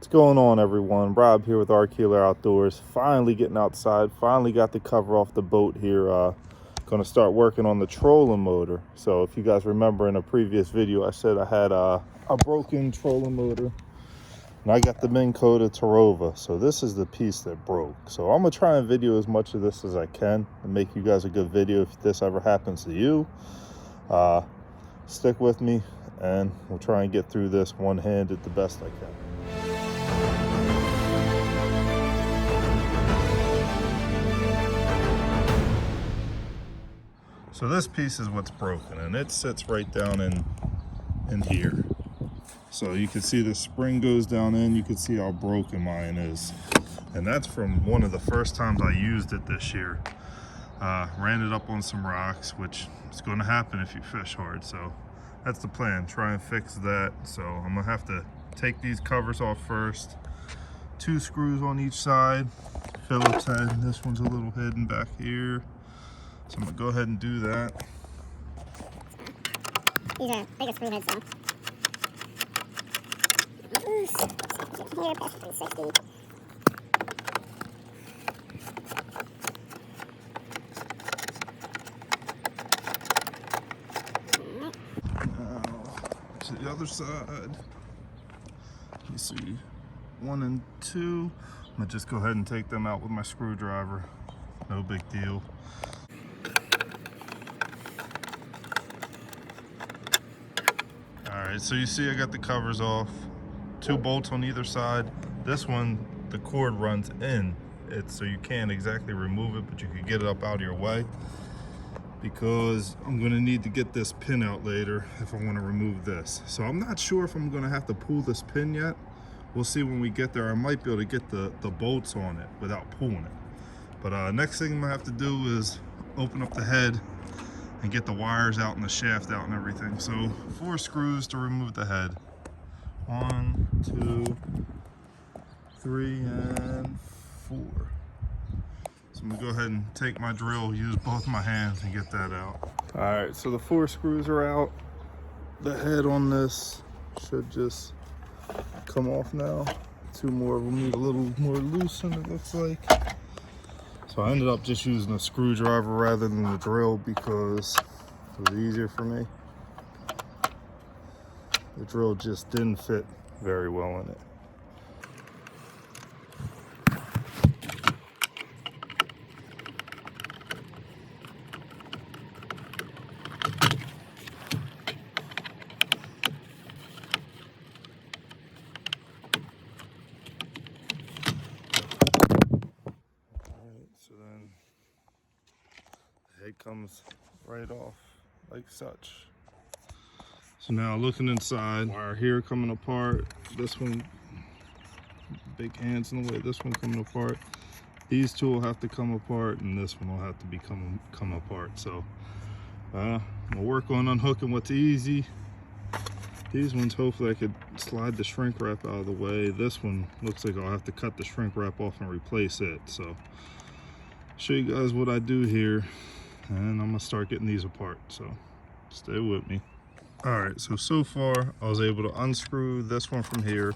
What's going on, everyone? Rob here with Arkeeler Outdoors. Finally getting outside. Finally got the cover off the boat here. Going to start working on the trolling motor. So if you guys remember in a previous video, I said I had a broken trolling motor. And I got the Minn Kota Terrova. So this is the piece that broke. So I'm going to try and video as much of this as I can and make you guys a good video if this ever happens to you. Stick with me and we'll try and get through this one-handed the best I can. So this piece is what's broken, and it sits right down in here. So you can see the spring goes down in, you can see how broken mine is. And that's from one of the first times I used it this year. Ran it up on some rocks, which is going to happen if you fish hard. So that's the plan, try and fix that. So I'm gonna have to take these covers off first. 2 screws on each side, Phillips head. This one's a little hidden back here. So I'm gonna go ahead and do that. These are bigger screw heads though. Here, past 360. Now to the other side. You see 1 and 2. I'm gonna just go ahead and take them out with my screwdriver. No big deal. Alright, so you see I got the covers off. 2 bolts on either side. This one, the cord runs in it, so you can't exactly remove it, but you can get it up out of your way. Because I'm gonna need to get this pin out later if I wanna remove this. So I'm not sure if I'm gonna have to pull this pin yet. We'll see when we get there. I might be able to get the bolts on it without pulling it. But next thing I'm gonna have to do is open up the head and get the wires out and the shaft out and everything. So 4 screws to remove the head. 1, 2, 3, and 4. So I'm gonna go ahead and take my drill, use both my hands and get that out. All right, so the 4 screws are out. The head on this should just come off now. 2 more will need a little more loosen, it looks like. So I ended up just using a screwdriver rather than the drill because it was easier for me. The drill just didn't fit very well in it. So then the head comes right off like such. So now looking inside, wire here coming apart, this one, big hands in the way, this one coming apart. These 2 will have to come apart and this one will have to come apart. So I'm gonna work on unhooking what's easy. These ones, hopefully I could slide the shrink wrap out of the way. This one looks like I'll have to cut the shrink wrap off and replace it. So show you guys what I do here and I'm gonna start getting these apart, so stay with me. All right, so far I was able to unscrew this one from here.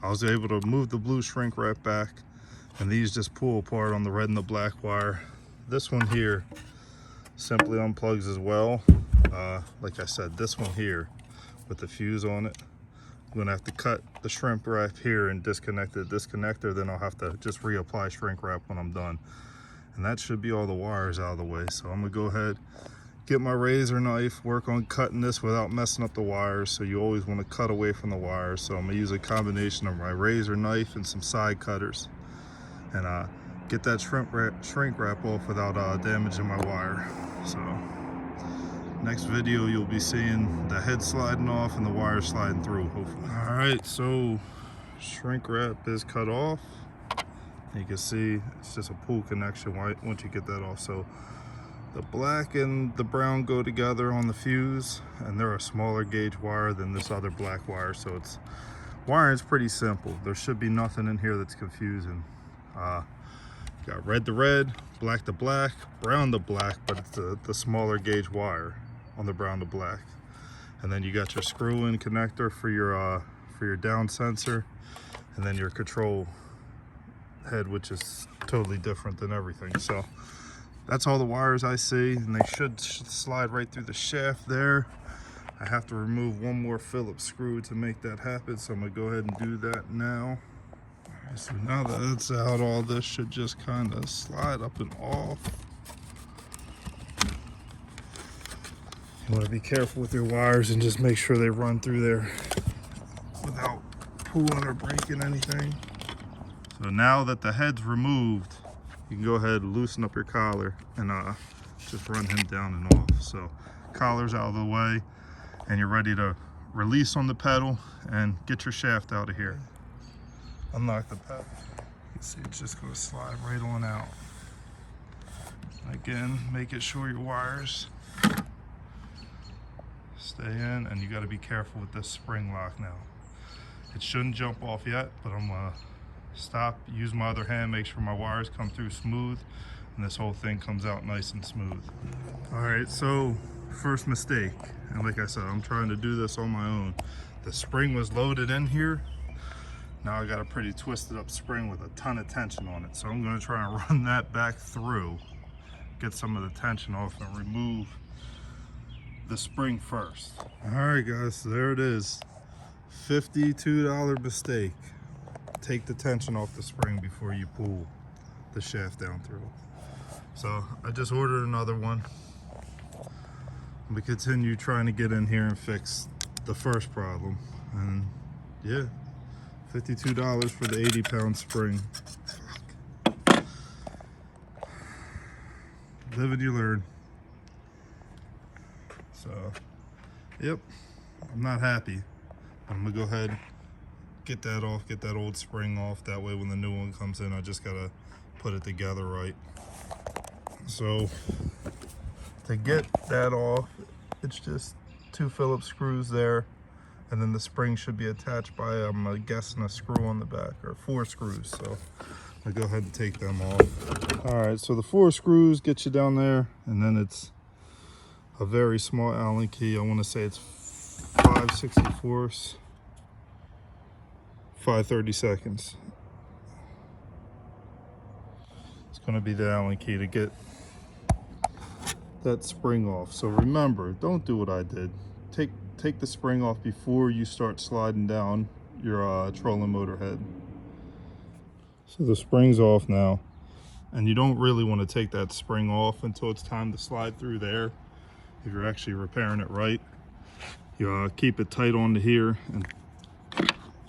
I was able to move the blue shrink wrap back and these just pull apart on the red and the black wire. This one here simply unplugs as well. Like I said, this one here with the fuse on it, I'm gonna have to cut the shrink wrap here and disconnect the disconnector, then I'll have to just reapply shrink wrap when I'm done. And that should be all the wires out of the way. So I'm gonna go ahead, get my razor knife, work on cutting this without messing up the wires. So you always wanna cut away from the wires. So I'm gonna use a combination of my razor knife and some side cutters and get that shrink wrap off without damaging my wire. So next video you'll be seeing the head sliding off and the wire sliding through, hopefully. All right, so shrink wrap is cut off. You can see it's just a pull connection once you get that off. So the black and the brown go together on the fuse, and they're a smaller gauge wire than this other black wire. So it's wiring's pretty simple. There should be nothing in here that's confusing. Got red to red, black to black, brown to black, but it's the smaller gauge wire on the brown to black. And then you got your screw-in connector for your down sensor, and then your control head, which is totally different than everything. So that's all the wires I see, and they should slide right through the shaft there. I have to remove one more Phillips screw to make that happen, so I'm gonna go ahead and do that now. All right, so now that it's out, all this should just kind of slide up and off. You want to be careful with your wires and just make sure they run through there without pulling or breaking anything. So now that the head's removed, you can go ahead and loosen up your collar and just run him down and off. So collar's out of the way, and you're ready to release on the pedal and get your shaft out of here. Unlock the pedal. You can see it's just going to slide right on out. Again, making sure your wires stay in, and you got to be careful with this spring lock now. It shouldn't jump off yet, but I'm gonna stop, use my other hand, make sure my wires come through smooth, and this whole thing comes out nice and smooth. All right, so first mistake, and like I said, I'm trying to do this on my own. The spring was loaded in here. Now I got a pretty twisted up spring with a ton of tension on it. So I'm gonna try and run that back through, get some of the tension off, and remove the spring first. All right guys, so there it is. $52 mistake. Take the tension off the spring before you pull the shaft down through. So I just ordered another one. I'm gonna continue trying to get in here and fix the first problem. And yeah, $52 for the 80-pound spring. Fuck. Live and you learn. So, yep, I'm not happy. I'm gonna go ahead, get that off, get that old spring off. That way when the new one comes in, I just gotta put it together right. So, to get that off, it's just 2 Phillips screws there, and then the spring should be attached by, I'm guessing, a screw on the back, or 4 screws. So, I'll go ahead and take them off. All right, so the 4 screws get you down there, and then it's a very small Allen key. I want to say it's 5/64, 5/32. It's going to be the Allen key to get that spring off. So remember, don't do what I did. Take the spring off before you start sliding down your trolling motor head. So the spring's off now, and you don't really want to take that spring off until it's time to slide through there. If you're actually repairing it right, you keep it tight onto here and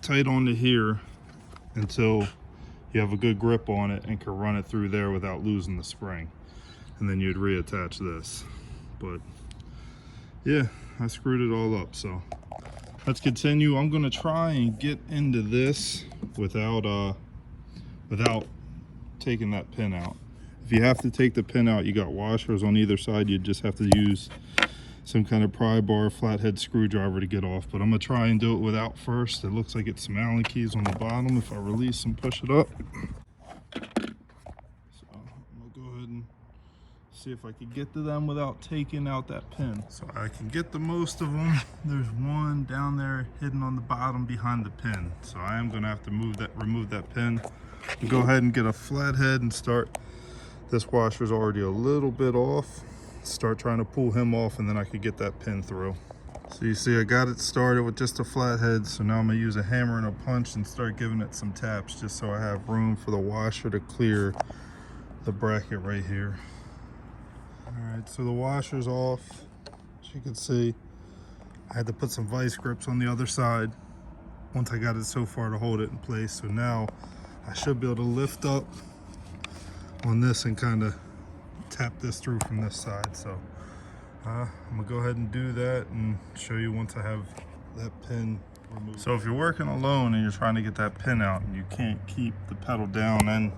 tight onto here until you have a good grip on it and can run it through there without losing the spring. And then you'd reattach this. But yeah, I screwed it all up. So let's continue. I'm gonna try and get into this without taking that pin out. If you have to take the pin out, you got washers on either side. You just have to use some kind of pry bar, flathead screwdriver to get off. But I'm gonna try and do it without first. It looks like it's some Allen keys on the bottom. If I release and push it up. So I'm gonna go ahead and see if I can get to them without taking out that pin. So I can get the most of them. There's one down there hidden on the bottom behind the pin. So I am gonna have to remove that pin. And go ahead and get a flathead and start. This washer's already a little bit off. Start trying to pull him off, and then I could get that pin through. So you see I got it started with just a flathead. So now I'm gonna use a hammer and a punch and start giving it some taps just so I have room for the washer to clear the bracket right here. All right, so the washer's off. As you can see, I had to put some vice grips on the other side once I got it so far to hold it in place. So now I should be able to lift up on this and kind of tap this through from this side. So I'm gonna go ahead and do that and show you once I have that pin removed. So if you're working alone and you're trying to get that pin out and you can't keep the pedal down and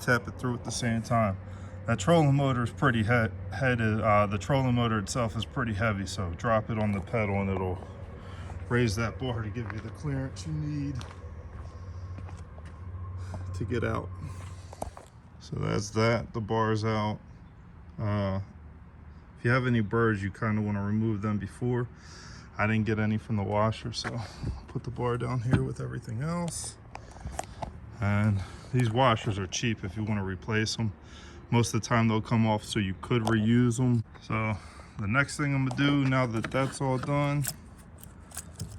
tap it through at the same time, that trolling motor is pretty the trolling motor itself is pretty heavy, so drop it on the pedal and it'll raise that bar to give you the clearance you need to get out. So that's that, the bar's out. If you have any burrs, you kind of want to remove them before. I didn't get any from the washer, so put the bar down here with everything else. And these washers are cheap if you want to replace them. Most of the time they'll come off, so you could reuse them. So the next thing I'm gonna do, now that that's all done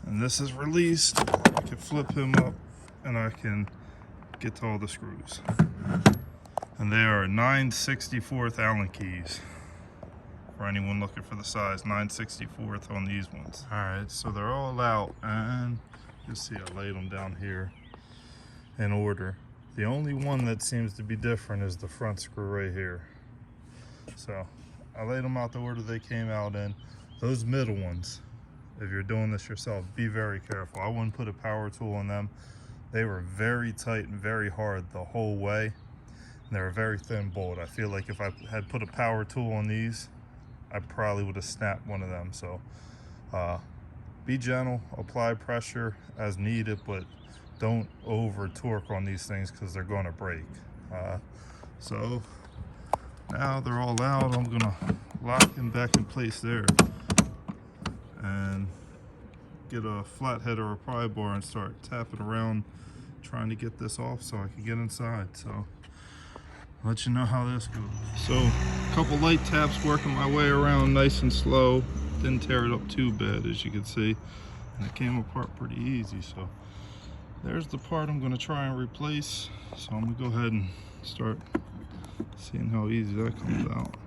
and this is released, I can flip him up and I can get to all the screws. And they are 9/64 Allen keys. For anyone looking for the size, 9/64 on these ones. All right, so they're all out, and you'll see I laid them down here in order. The only one that seems to be different is the front screw right here. So I laid them out the order they came out in. Those middle ones, if you're doing this yourself, be very careful. I wouldn't put a power tool on them. They were very tight and very hard the whole way. And they're a very thin bolt. I feel like if I had put a power tool on these, I probably would have snapped one of them. So be gentle, apply pressure as needed, but don't over torque on these things because they're going to break. So now they're all out. I'm gonna lock them back in place there and get a flathead or a pry bar and start tapping around trying to get this off so I can get inside. So let you know how this goes. So a couple light taps, working my way around nice and slow. Didn't tear it up too bad, as you can see, and it came apart pretty easy. So there's the part I'm gonna try and replace. So I'm gonna go ahead and start seeing how easy that comes out.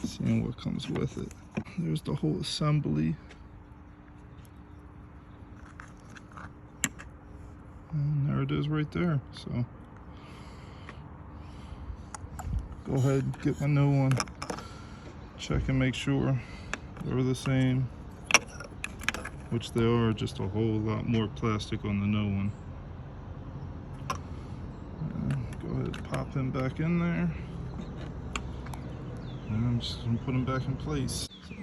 Seeing what comes with it. There's the whole assembly. And there it is right there. So go ahead and get my new one. Check and make sure they're the same, which they are, just a whole lot more plastic on the new one. And go ahead and pop him back in there. And I'm just gonna put him back in place. So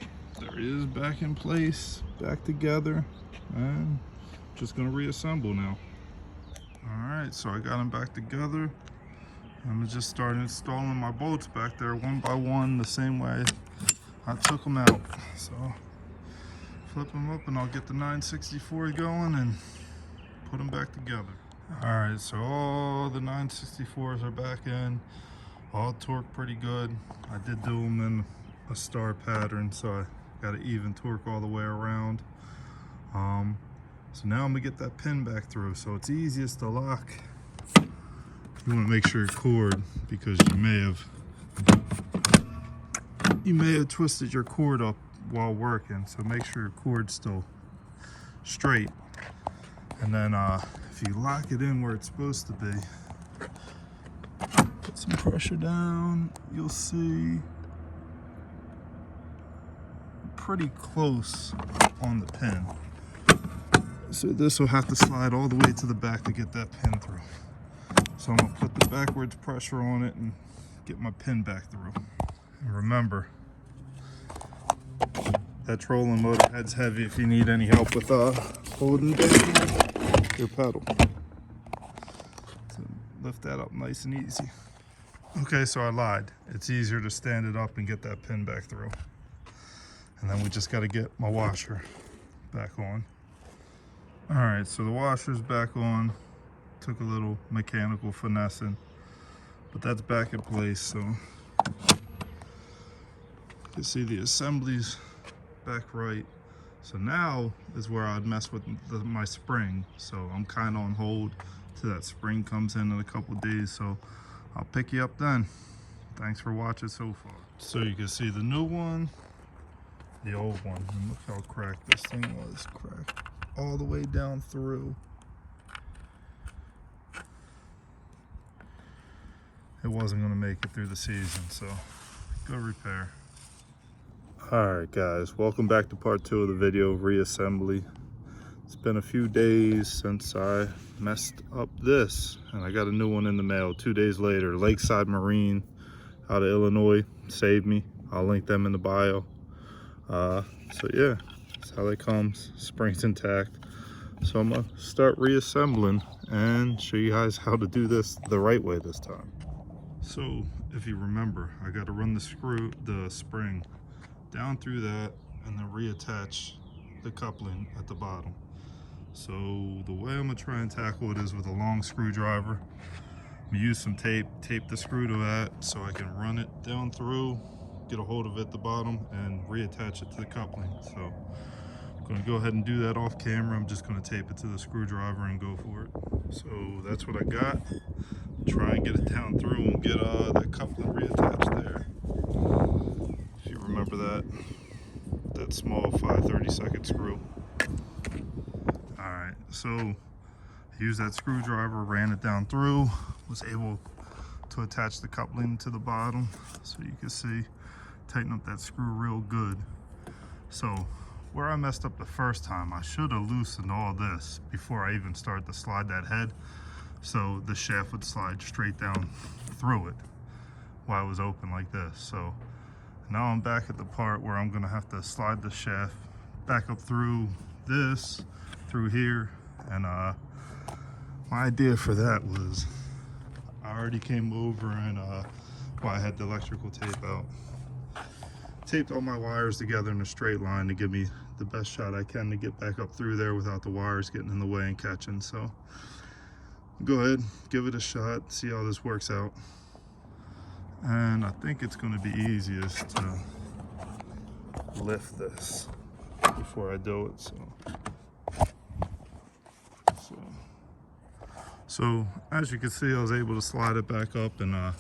there he is, back in place, back together, and just gonna reassemble now. Alright, so I got them back together. I'm gonna just start installing my bolts back there one by one, the same way I took them out. So flip them up and I'll get the 9/64 going and put them back together. Alright, so all the 9/64s are back in, all torqued pretty good. I did do them in a star pattern, so I got an even torque all the way around. So now I'm gonna get that pin back through. So it's easiest to lock. You want to make sure your cord, because you may have twisted your cord up while working. So make sure your cord's still straight. And then if you lock it in where it's supposed to be, put some pressure down, you'll see pretty close on the pin. So this will have to slide all the way to the back to get that pin through. So I'm gonna put the backwards pressure on it and get my pin back through. And remember, that trolling motor head's heavy if you need any help with holding down your pedal. So lift that up nice and easy. Okay, so I lied. It's easier to stand it up and get that pin back through. And then we just gotta get my washer back on. All right, so the washer's back on. Took a little mechanical finessing, but that's back in place. So you can see the assembly's back right. So now is where I'd mess with my spring. So I'm kind of on hold till that spring comes in a couple days. So I'll pick you up then. Thanks for watching so far. So you can see the new one, the old one, and look how cracked this thing was. Cracked all the way down through. It wasn't going to make it through the season, so go repair. Alright guys, welcome back to part 2 of the video of reassembly. It's been a few days since I messed up this, and I got a new one in the mail 2 days later. Lakeside Marine out of Illinois saved me. I'll link them in the bio. So yeah, that's how they come. Spring's intact. So I'm gonna start reassembling and show you guys how to do this the right way this time. So if you remember, I got to run the spring down through that and then reattach the coupling at the bottom. So the way I'm gonna try and tackle it is with a long screwdriver. I'm gonna use some tape the screw to that so I can run it down through, get a hold of it at the bottom, and reattach it to the coupling. So I'm gonna go ahead and do that off camera. I'm just gonna tape it to the screwdriver and go for it. So that's what I got. Try and get it down through and get that coupling reattached there. If you remember that small 5/32 screw. Alright, so I used that screwdriver, ran it down through, was able to attach the coupling to the bottom, so you can see, tighten up that screw real good. So where I messed up the first time, I should have loosened all this before I even started to slide that head, so the shaft would slide straight down through it while it was open like this. So now I'm back at the part where I'm gonna have to slide the shaft back up through this, through here, and my idea for that was I already came over and I had the electrical tape out, taped all my wires together in a straight line to give me the best shot I can to get back up through there without the wires getting in the way and catching. So go ahead, give it a shot, see how this works out. And I think it's going to be easiest to lift this before I do it. So as you can see, I was able to slide it back up, and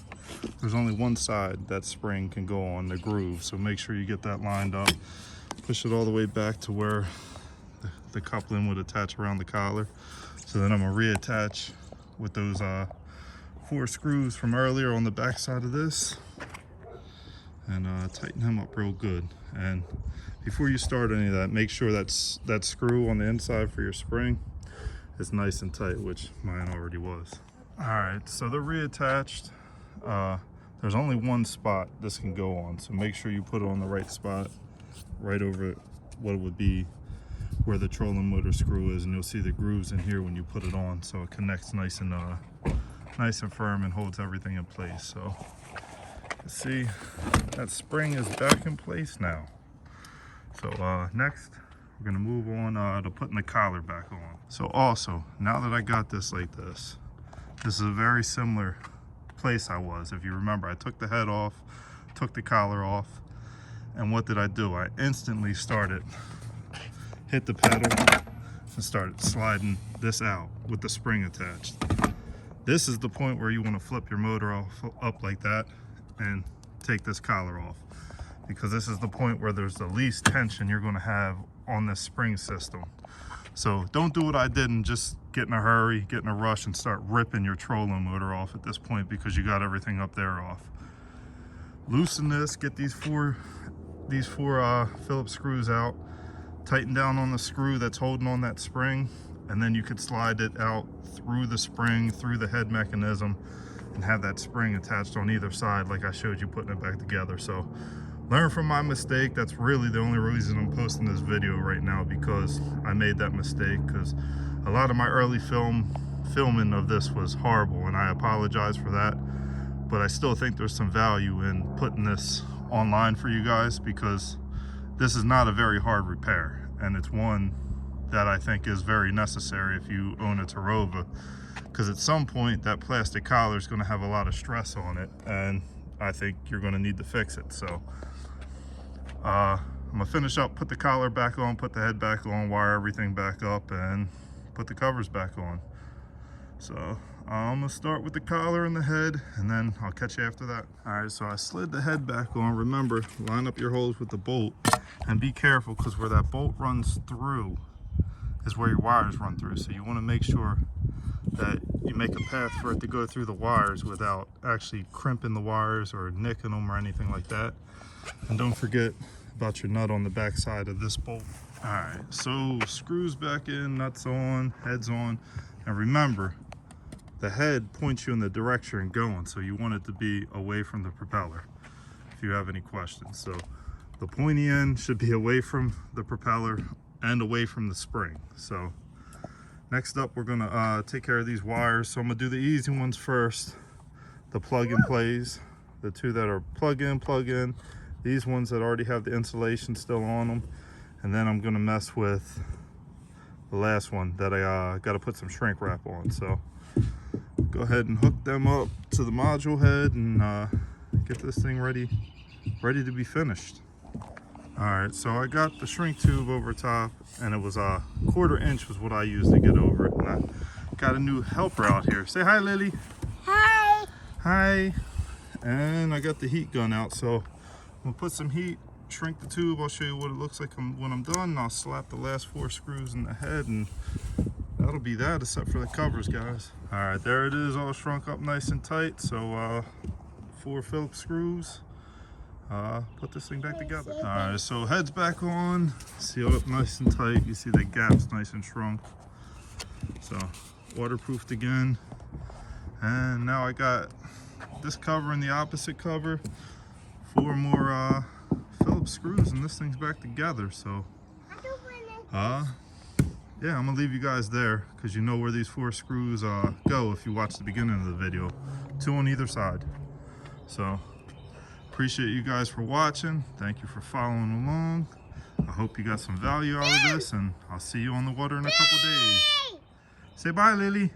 there's only one side that spring can go on, the groove. So make sure you get that lined up. Push it all the way back to where the coupling would attach around the collar. So then I'm gonna reattach with those 4 screws from earlier on the back side of this, and tighten them up real good. And before you start any of that, make sure that screw on the inside for your spring is nice and tight, which mine already was. All right, so they're reattached. There's only one spot this can go on, so make sure you put it on the right spot, right over what it would be where the trolling motor screw is, and you'll see the grooves in here when you put it on, so it connects nice and firm and holds everything in place. So you see that spring is back in place now. So next we're gonna move on to putting the collar back on. So also, now that I got this like this is a very similar place I was. If you remember, I took the head off, took the collar off, and what did I do? I instantly hit the pedal and started sliding this out with the spring attached. This is the point where you want to flip your motor up like that and take this collar off, because this is the point where there's the least tension you're going to have on this spring system. So don't do what I did and just get in a hurry, get in a rush, and start ripping your trolling motor off at this point, because you got everything up there off. Loosen this, get these four Phillips screws out, tighten down on the screw that's holding on that spring, and then you could slide it out through the spring, through the head mechanism, and have that spring attached on either side like I showed you putting it back together. So learn from my mistake. That's really the only reason I'm posting this video right now, because I made that mistake, because a lot of my early filming of this was horrible, and I apologize for that. But I still think there's some value in putting this online for you guys, because this is not a very hard repair, and it's one that I think is very necessary if you own a Terrova, because at some point that plastic collar is going to have a lot of stress on it, and I think you're going to need to fix it. So I'm gonna finish up, put the collar back on, put the head back on, wire everything back up, and put the covers back on. So I'm gonna start with the collar and the head, and then I'll catch you after that. All right, so I slid the head back on. Remember, line up your holes with the bolt, and be careful, because where that bolt runs through is where your wires run through. So you want to make sure that you make a path for it to go through the wires without actually crimping the wires or nicking them or anything like that. And don't forget about your nut on the back side of this bolt. All right, so screws back in, nuts on, heads on, and remember, the head points you in the direction you're going, so you want it to be away from the propeller if you have any questions. So the pointy end should be away from the propeller and away from the spring. So next up, we're gonna take care of these wires. So I'm gonna do the easy ones first, the plug and plays, the two that are plug in, these ones that already have the insulation still on them, and then I'm gonna mess with the last one that I got to put some shrink wrap on. So go ahead and hook them up to the module head and get this thing ready to be finished. All right, so I got the shrink tube over top, and it was a 1/4 inch was what I used to get over it. And I got a new helper out here. Say hi, Lily. Hi. Hi. And I got the heat gun out, so I'm gonna put some heat, shrink the tube. I'll show you what it looks like when I'm done. I'll slap the last 4 screws in the head, and that'll be that, except for the covers, guys. All right, there it is, all shrunk up nice and tight. So 4 Phillips screws. Put this thing back together. All right, so head's back on, sealed up nice and tight. You see the gaps nice and shrunk. So waterproofed again. And now I got this cover and the opposite cover. 4 more Phillips screws, and this thing's back together. So yeah, I'm gonna leave you guys there because you know where these 4 screws go if you watch the beginning of the video. 2 on either side. So appreciate you guys for watching. Thank you for following along. I hope you got some value out of this, and I'll see you on the water in a couple days. Say bye, Lily.